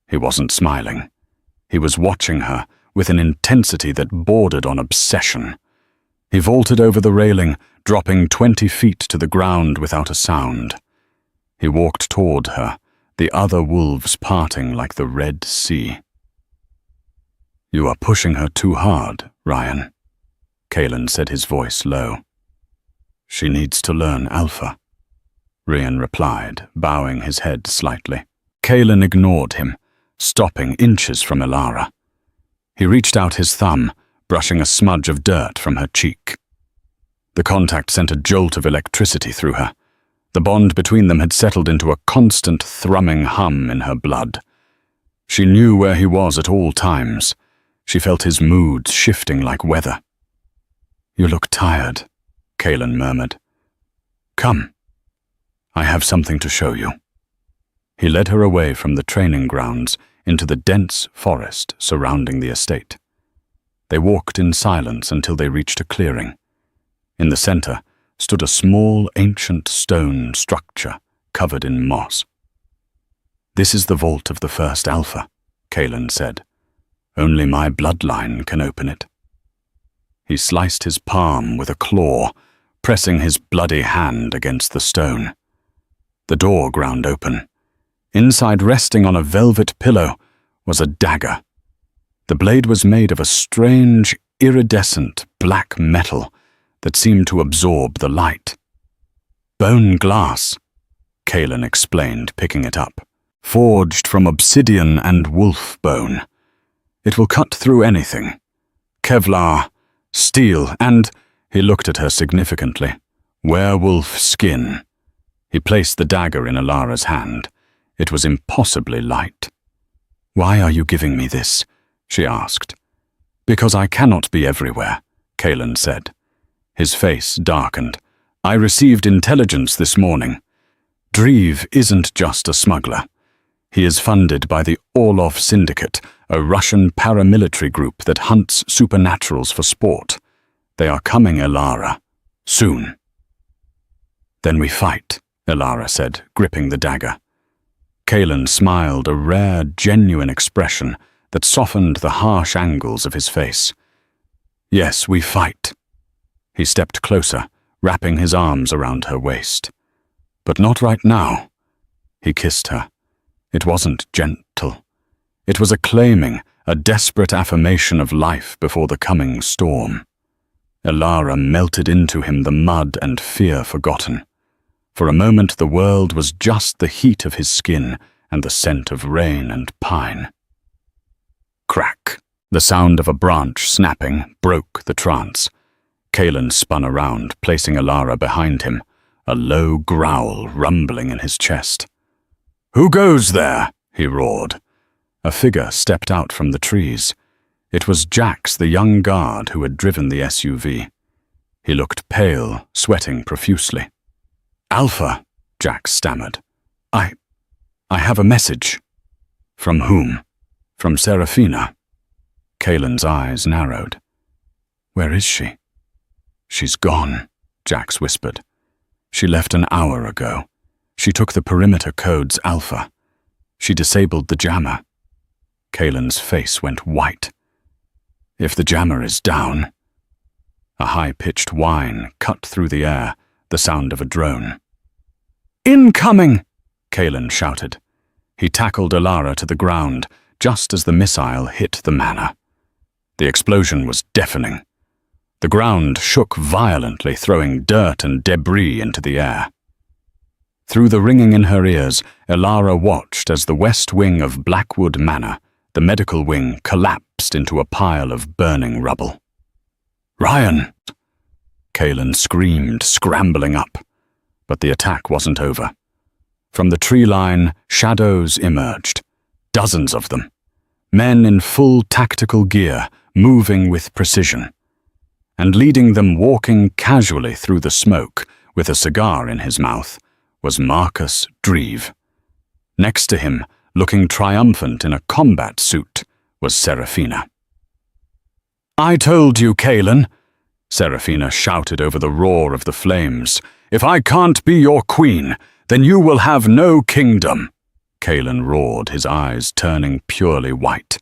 He wasn't smiling. He was watching her, with an intensity that bordered on obsession. He vaulted over the railing, dropping 20 feet to the ground without a sound. He walked toward her, the other wolves parting like the Red Sea. "You are pushing her too hard, Ryan," Kalen said, his voice low. "She needs to learn Alpha," Ryan replied, bowing his head slightly. Kalen ignored him, stopping inches from Elara. He reached out his thumb, brushing a smudge of dirt from her cheek. The contact sent a jolt of electricity through her. The bond between them had settled into a constant thrumming hum in her blood. She knew where he was at all times. She felt his moods shifting like weather. "You look tired," Kalen murmured. "Come. I have something to show you." He led her away from the training grounds into the dense forest surrounding the estate. They walked in silence until they reached a clearing. In the center stood a small, ancient stone structure covered in moss. "This is the vault of the first Alpha," Kalen said. "Only my bloodline can open it." He sliced his palm with a claw, pressing his bloody hand against the stone. The door ground open. Inside, resting on a velvet pillow, was a dagger. The blade was made of a strange, iridescent black metal that seemed to absorb the light. "Bone glass," Kalen explained, picking it up. "Forged from obsidian and wolf bone. It will cut through anything. Kevlar, steel, and," he looked at her significantly, "werewolf skin." He placed the dagger in Elara's hand. It was impossibly light. "Why are you giving me this?" she asked. "Because I cannot be everywhere," Kalen said. His face darkened. "I received intelligence this morning. Dreve isn't just a smuggler. He is funded by the Orlov Syndicate, a Russian paramilitary group that hunts supernaturals for sport. They are coming, Elara. Soon." "Then we fight," Elara said, gripping the dagger. Kalen smiled, a rare, genuine expression that softened the harsh angles of his face. "Yes, we fight." He stepped closer, wrapping his arms around her waist. "But not right now." He kissed her. It wasn't gentle. It was a claiming, a desperate affirmation of life before the coming storm. Elara melted into him, the mud and fear forgotten. For a moment the world was just the heat of his skin and the scent of rain and pine. Crack! The sound of a branch snapping broke the trance. Kalen spun around, placing Elara behind him, a low growl rumbling in his chest. "Who goes there?" he roared. A figure stepped out from the trees. It was Jax, the young guard who had driven the SUV. He looked pale, sweating profusely. "Alpha," Jax stammered. I have a message." "From whom?" "From Serafina." Kalen's eyes narrowed. "Where is she?" "She's gone," Jax whispered. "She left an hour ago. She took the perimeter codes Alpha. She disabled the jammer." Kalen's face went white. "If the jammer is down..." A high-pitched whine cut through the air, the sound of a drone. "Incoming!" Kalen shouted. He tackled Elara to the ground just as the missile hit the manor. The explosion was deafening. The ground shook violently, throwing dirt and debris into the air. Through the ringing in her ears, Elara watched as the west wing of Blackwood Manor, the medical wing, collapsed into a pile of burning rubble. "Ryan!" Kalen screamed, scrambling up. But the attack wasn't over. From the tree line, shadows emerged. Dozens of them. Men in full tactical gear, moving with precision. And leading them, walking casually through the smoke, with a cigar in his mouth, was Marcus Dreve. Next to him, looking triumphant in a combat suit, was Serafina. "I told you, Kalen," Serafina shouted over the roar of the flames. "If I can't be your queen, then you will have no kingdom." Kalen roared, his eyes turning purely white.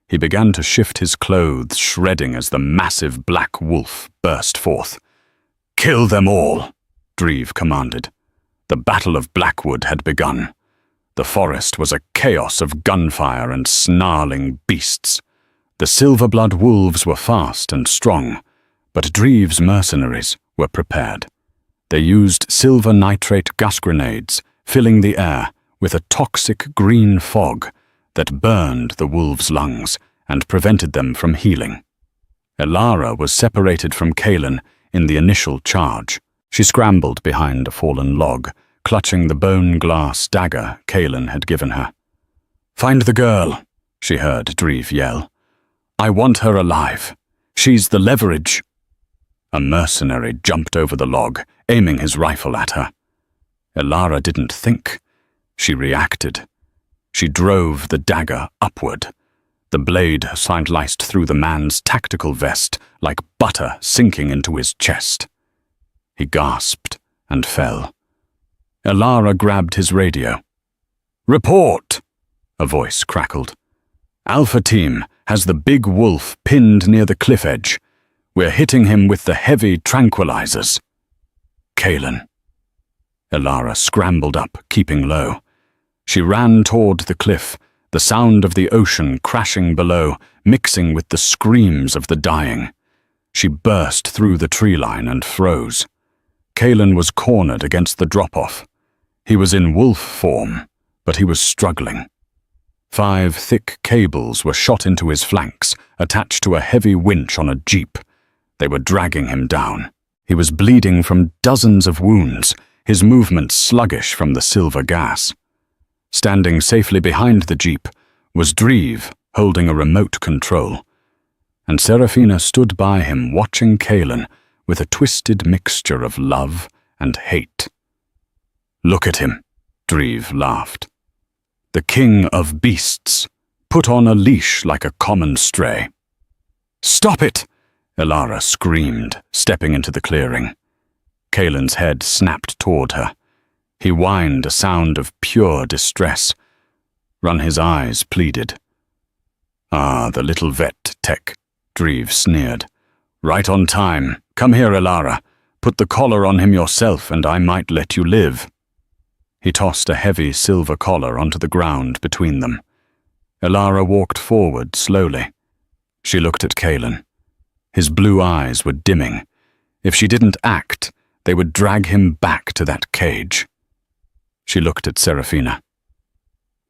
He began to shift his clothes, shredding as the massive black wolf burst forth. "Kill them all," Dreve commanded. The Battle of Blackwood had begun. The forest was a chaos of gunfire and snarling beasts. The Silverblood wolves were fast and strong, but Dreve's mercenaries were prepared. They used silver nitrate gas grenades, filling the air with a toxic green fog that burned the wolves' lungs and prevented them from healing. Elara was separated from Kaelin in the initial charge. She scrambled behind a fallen log, clutching the bone-glass dagger Kaelin had given her. "Find the girl," she heard Dreve yell. "I want her alive. She's the leverage." A mercenary jumped over the log, aiming his rifle at her. Elara didn't think. She reacted. She drove the dagger upward. The blade sliced through the man's tactical vest like butter sinking into his chest. He gasped and fell. Elara grabbed his radio. "Report!" a voice crackled. "Alpha Team has the big wolf pinned near the cliff edge. We're hitting him with the heavy tranquilizers." Kaelin. Elara scrambled up, keeping low. She ran toward the cliff, the sound of the ocean crashing below, mixing with the screams of the dying. She burst through the tree line and froze. Kaelin was cornered against the drop-off. He was in wolf form, but he was struggling. 5 thick cables were shot into his flanks, attached to a heavy winch on a jeep. They were dragging him down. He was bleeding from dozens of wounds, his movements sluggish from the silver gas. Standing safely behind the jeep was Dreve, holding a remote control. And Serafina stood by him, watching Kaelin with a twisted mixture of love and hate. "Look at him," Dreve laughed. "The king of beasts, put on a leash like a common stray." "Stop it!" Elara screamed, stepping into the clearing. Kaelin's head snapped toward her. He whined a sound of pure distress. Run his eyes pleaded. "Ah, the little vet tech," Dreve sneered. "Right on time. Come here, Elara. Put the collar on him yourself and I might let you live." He tossed a heavy silver collar onto the ground between them. Elara walked forward slowly. She looked at Kaelin. His blue eyes were dimming. If she didn't act, they would drag him back to that cage. She looked at Serafina.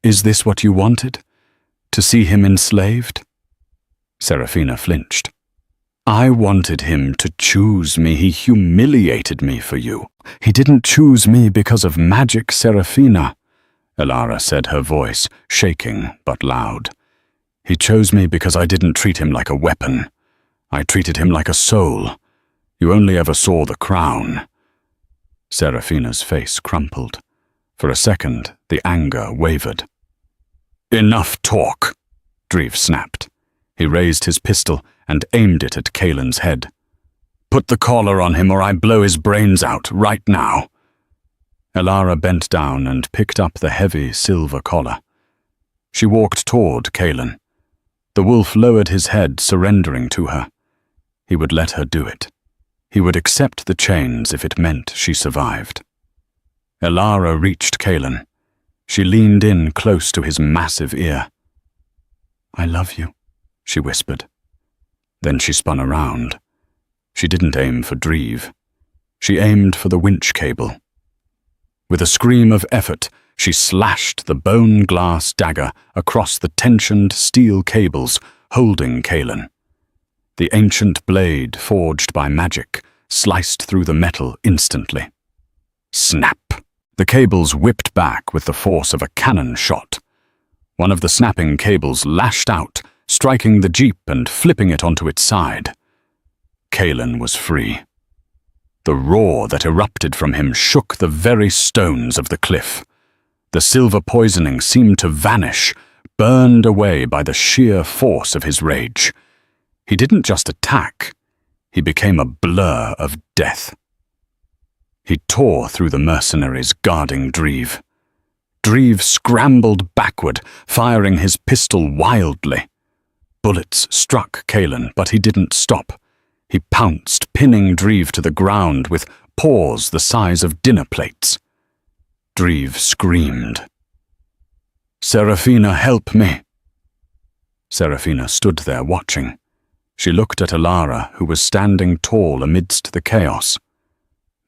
"Is this what you wanted? To see him enslaved?" Serafina flinched. "I wanted him to choose me. He humiliated me for you. He didn't choose me because of magic, Serafina," Elara said, her voice shaking but loud. "He chose me because I didn't treat him like a weapon. I treated him like a soul. You only ever saw the crown." Serafina's face crumpled. For a second, the anger wavered. "Enough talk," Dreve snapped. He raised his pistol and aimed it at Kaelin's head. "Put the collar on him or I blow his brains out right now." Elara bent down and picked up the heavy silver collar. She walked toward Kaelin. The wolf lowered his head, surrendering to her. He would let her do it. He would accept the chains if it meant she survived. Elara reached Kaelin. She leaned in close to his massive ear. "I love you," she whispered. Then she spun around. She didn't aim for Dreve. She aimed for the winch cable. With a scream of effort, she slashed the bone-glass dagger across the tensioned steel cables, holding Kaelin. The ancient blade, forged by magic, sliced through the metal instantly. Snap! The cables whipped back with the force of a cannon shot. One of the snapping cables lashed out, striking the jeep and flipping it onto its side. Kaelin was free. The roar that erupted from him shook the very stones of the cliff. The silver poisoning seemed to vanish, burned away by the sheer force of his rage. He didn't just attack, he became a blur of death. He tore through the mercenaries guarding Dreve. Dreve scrambled backward, firing his pistol wildly. Bullets struck Kaelan, but he didn't stop. He pounced, pinning Dreve to the ground with paws the size of dinner plates. Dreve screamed. "Serafina, help me!" Serafina stood there watching. She looked at Alara, who was standing tall amidst the chaos.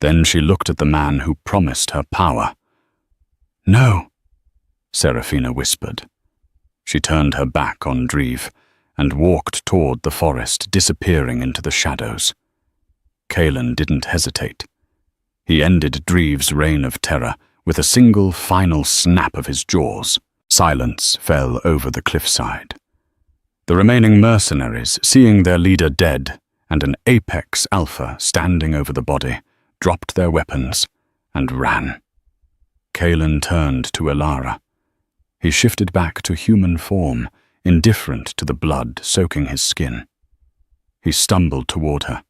Then she looked at the man who promised her power. "No," Serafina whispered. She turned her back on Dreve and walked toward the forest, disappearing into the shadows. Kaelan didn't hesitate. He ended Dreve's reign of terror with a single final snap of his jaws. Silence fell over the cliffside. The remaining mercenaries, seeing their leader dead and an apex alpha standing over the body, dropped their weapons and ran. Kaelan turned to Alara. He shifted back to human form, indifferent to the blood soaking his skin. He stumbled toward her.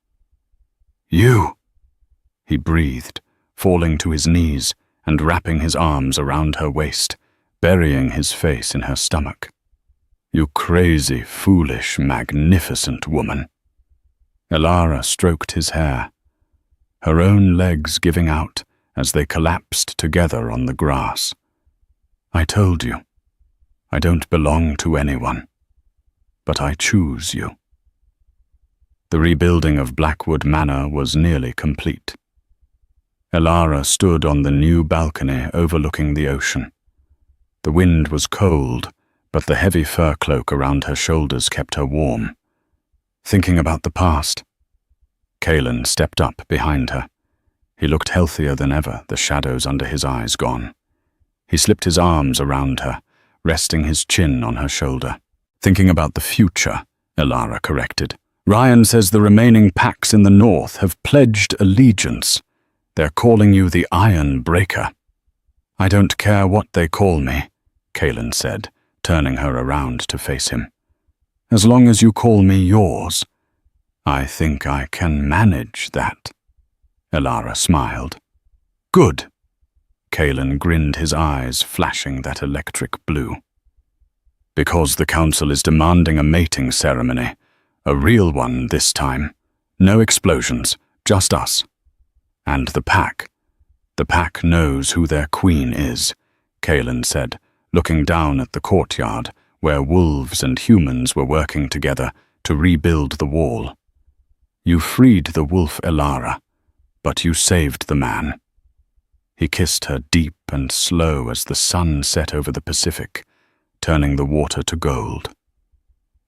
"You!" he breathed, falling to his knees and wrapping his arms around her waist, burying his face in her stomach. "You crazy, foolish, magnificent woman." Alara stroked his hair, her own legs giving out as they collapsed together on the grass. "I told you, I don't belong to anyone, but I choose you." The rebuilding of Blackwood Manor was nearly complete. Alara stood on the new balcony overlooking the ocean. The wind was cold, but the heavy fur cloak around her shoulders kept her warm. Thinking about the past, Kaelan stepped up behind her. He looked healthier than ever, the shadows under his eyes gone. He slipped his arms around her, resting his chin on her shoulder. "Thinking about the future," Alara corrected. "Ryan says the remaining packs in the north have pledged allegiance. They're calling you the Iron Breaker." "I don't care what they call me," Kaelan said, turning her around to face him. "As long as you call me yours, I think I can manage that." Alara smiled. "Good." Kaelan grinned, his eyes flashing that electric blue. "Because the council is demanding a mating ceremony, a real one this time. No explosions, just us. And the pack. The pack knows who their queen is," Kaelan said, looking down at the courtyard where wolves and humans were working together to rebuild the wall. "You freed the wolf Alara, but you saved the man." He kissed her deep and slow as the sun set over the Pacific, turning the water to gold.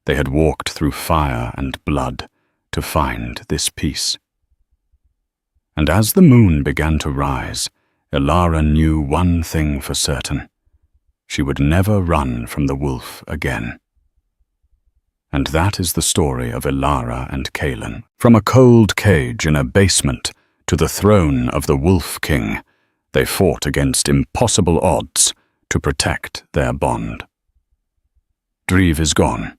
They had walked through fire and blood to find this peace. And as the moon began to rise, Alara knew one thing for certain. She would never run from the wolf again. And that is the story of Alara and Kaelan. From a cold cage in a basement to the throne of the Wolf King, they fought against impossible odds to protect their bond. Dreve is gone.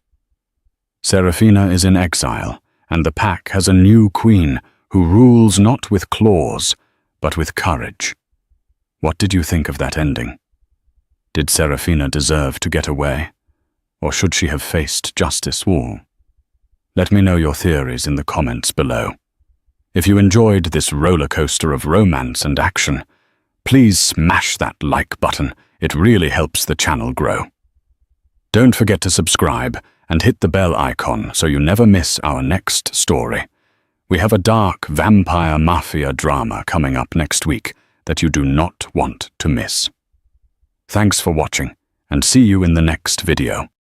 Serafina is in exile, and the pack has a new queen who rules not with claws, but with courage. What did you think of that ending? Did Serafina deserve to get away, or should she have faced justice? Let me know your theories in the comments below. If you enjoyed this roller coaster of romance and action, please smash that like button. It really helps the channel grow. Don't forget to subscribe and hit the bell icon so you never miss our next story. We have a dark vampire mafia drama coming up next week that you do not want to miss. Thanks for watching, and see you in the next video.